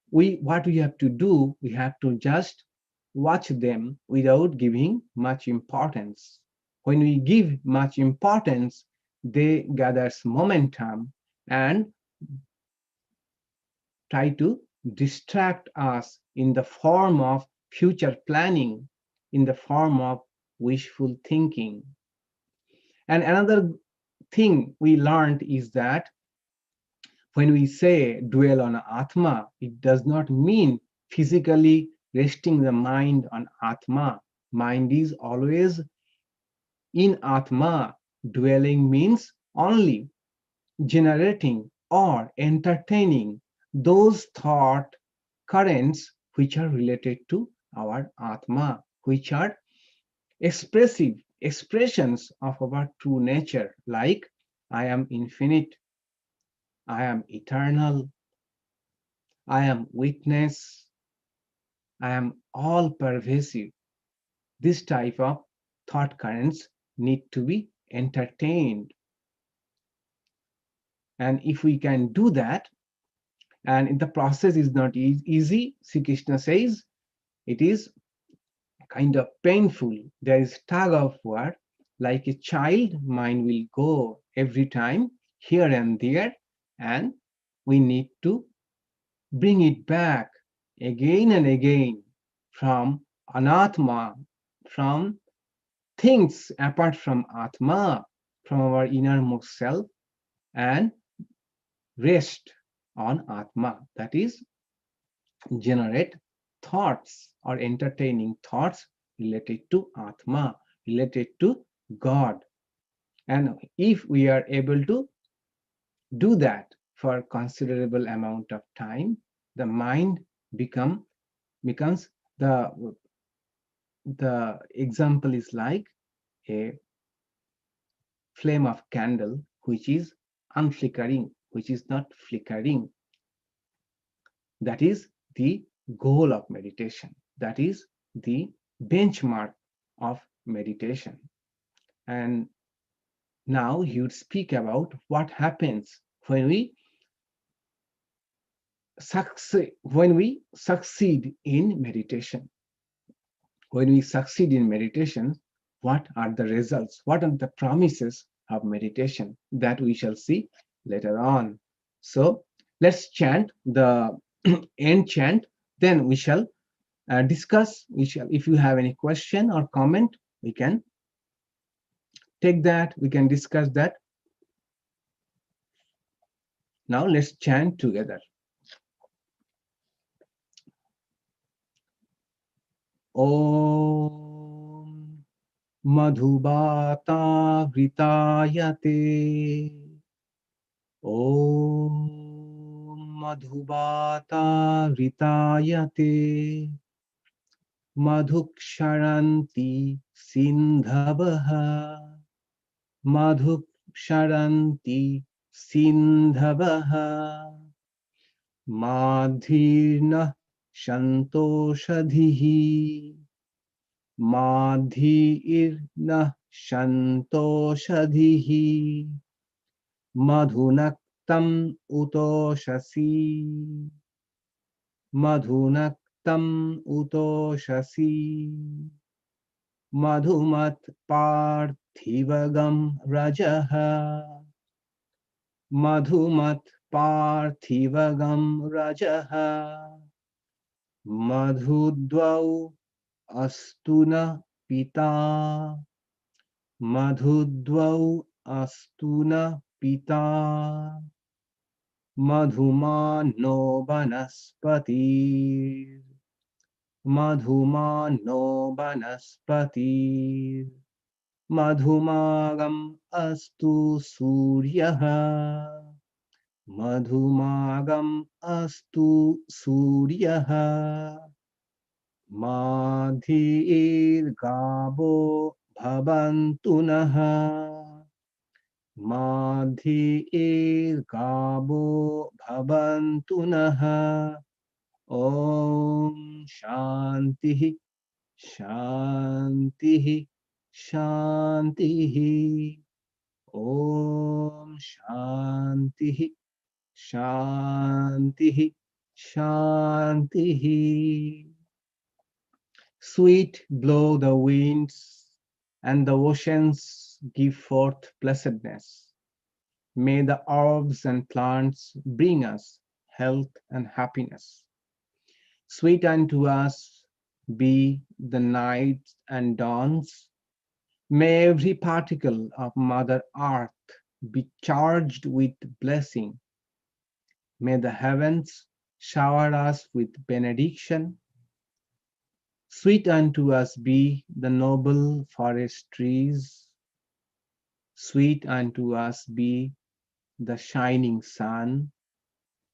What we have to do, we have to just watch them without giving much importance. When we give much importance, they gathers momentum and try to distract us in the form of future planning, in the form of wishful thinking. And another thing we learned is that when we say dwell on Atma, it does not mean physically resting the mind on Atma. Mind is always in Atma. Dwelling means only generating or entertaining those thought currents which are related to our Atma, which are expressive expressions of our true nature, like I am infinite, I am eternal, I am witness, I am all pervasive. This type of thought currents need to be entertained. And if we can do that, and the process is not easy, Sri Krishna says, it is kind of painful. There is tug of war, like a child, mind will go every time here and there, and we need to bring it back again and again from anatma, from things apart from atma, from our innermost self, and rest on atma. That is, generate thoughts or entertaining thoughts related to atma, related to God. And if we are able to do that for considerable amount of time, the mind becomes the example is like a flame of candle which is unflickering, which is not flickering. That is the goal of meditation. That is the benchmark of meditation. And now he would speak about what happens when we succeed in meditation. When we succeed in meditation, what are the results? What are the promises of meditation? That we shall see later on. So let's chant the end chant, then we shall discuss. If you have any question or comment, we can take that, we can discuss that. Now let's chant together. Om Madhubata Vritayate. Om Madhubata Vritayate. Madhuksharanti Sindhavaha. Madhuksharanti Sindhavaha. Madhirna Shantoshadhihi. Madhirna Shantoshadhihi. Madhunaktam Utoshasi. Madhunaktam Utoshasi. Madhumat Parthivagam Rajaha. Madhumat Parthivagam Rajaha. Madhudvau Astuna Pita. Madhudvau Astuna Pita. Madhumano Vanaspati. Madhumano Vanaspati. Madhumagam Astu Suryaha. Madhumagam Astu Suryaha. Madhir Gabo Bhavantunaha. Madhir Gabo Bhavantunaha. Om Shanti Shanti Shanti. Om Shanti Shanti Shanti. Sweet blow the winds, and the oceans give forth blessedness. May the herbs and plants bring us health and happiness. Sweet unto us be the nights and dawns. May every particle of Mother Earth be charged with blessing. May the heavens shower us with benediction. Sweet unto us be the noble forest trees. Sweet unto us be the shining sun.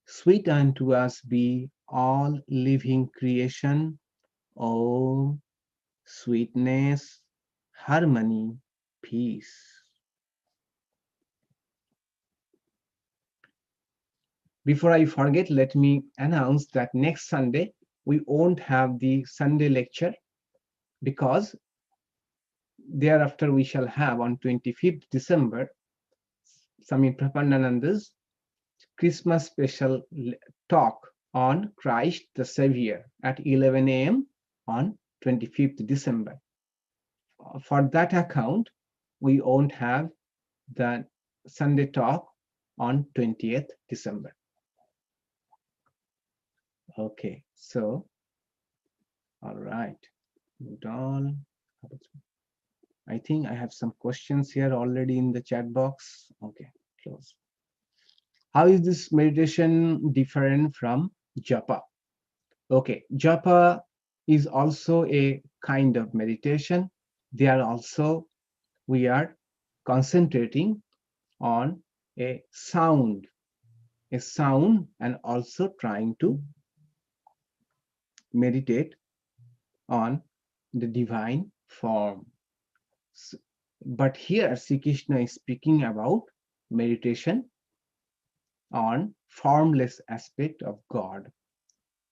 Sweet unto us be all living creation. Om, sweetness, harmony, peace. Before I forget, let me announce that next Sunday we won't have the Sunday lecture, because thereafter we shall have on 25th December Swami Prapandananda's Christmas special talk on Christ the Savior at 11 a.m. on 25th December. For that account, we won't have the Sunday talk on 20th December. Okay, so, all right, moved on. I think I have some questions here already in the chat box. Okay, close. How is this meditation different from Japa? Okay, Japa is also a kind of meditation. There also we are concentrating on a sound, and also trying to meditate on the divine form. But here Sri Krishna is speaking about meditation on formless aspect of God,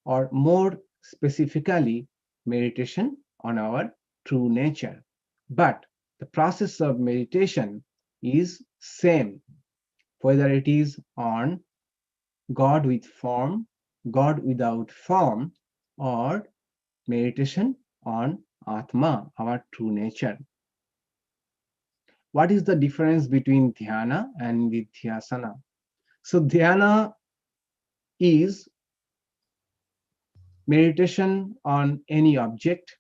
or more specifically, meditation on our true nature. But the process of meditation is same, whether it is on God with form, God without form, or meditation on Atma, our true nature. What is the difference between dhyana and nidhyasana? So dhyana is meditation on any object,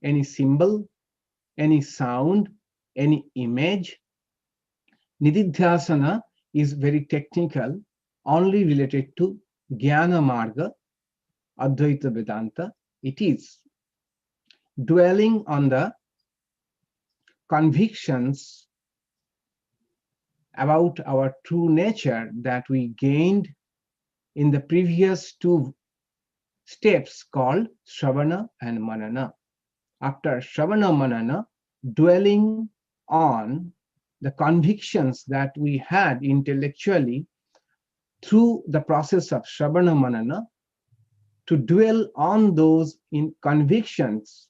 any symbol, any sound, any image. Nididhyasana is very technical, only related to Jnana Marga, Advaita Vedanta. It is dwelling on the convictions about our true nature that we gained in the previous two steps called Shravana and Manana. After Shravana Manana, dwelling on the convictions that we had intellectually through the process of Shravana Manana, to dwell on those in convictions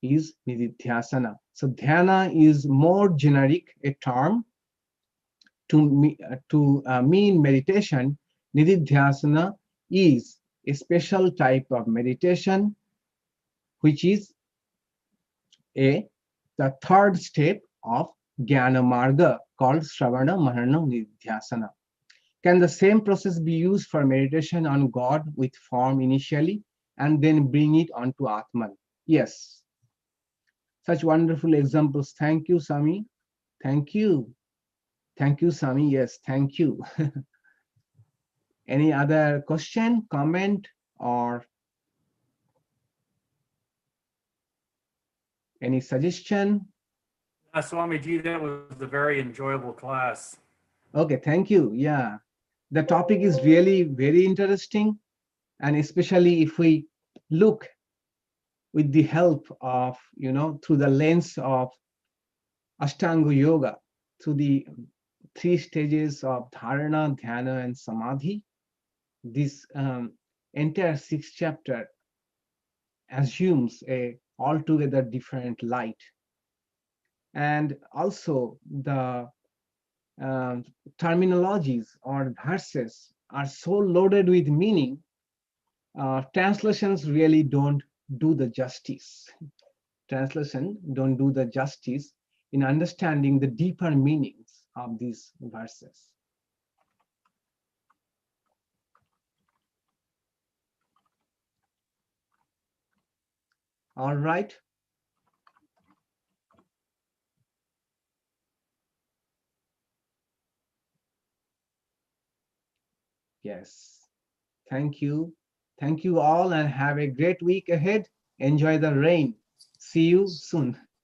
is Nididhyasana. So dhyana is more generic a term to mean meditation. Nididhyasana is a special type of meditation, which is the third step of Jnana Marga called Shravana Manana Nidhyasana. Can the same process be used for meditation on God with form initially and then bring it onto Atman? Yes. Such wonderful examples. Thank you, Swami. Thank you. Thank you, Swami. Yes, thank you. Any other question, comment, or any suggestion? Swamiji, that was a very enjoyable class. Okay, thank you. Yeah, the topic is really very interesting, and especially if we look with the help of, through the lens of Ashtanga Yoga, through the three stages of Dharana, Dhyana, and Samadhi, this entire sixth chapter assumes a altogether different light. And also the um, terminologies or verses are so loaded with meaning, translations really don't do the justice. Translation don't do the justice in understanding the deeper meanings of these verses. All right. Yes. Thank you. Thank you all and have a great week ahead. Enjoy the rain. See you soon.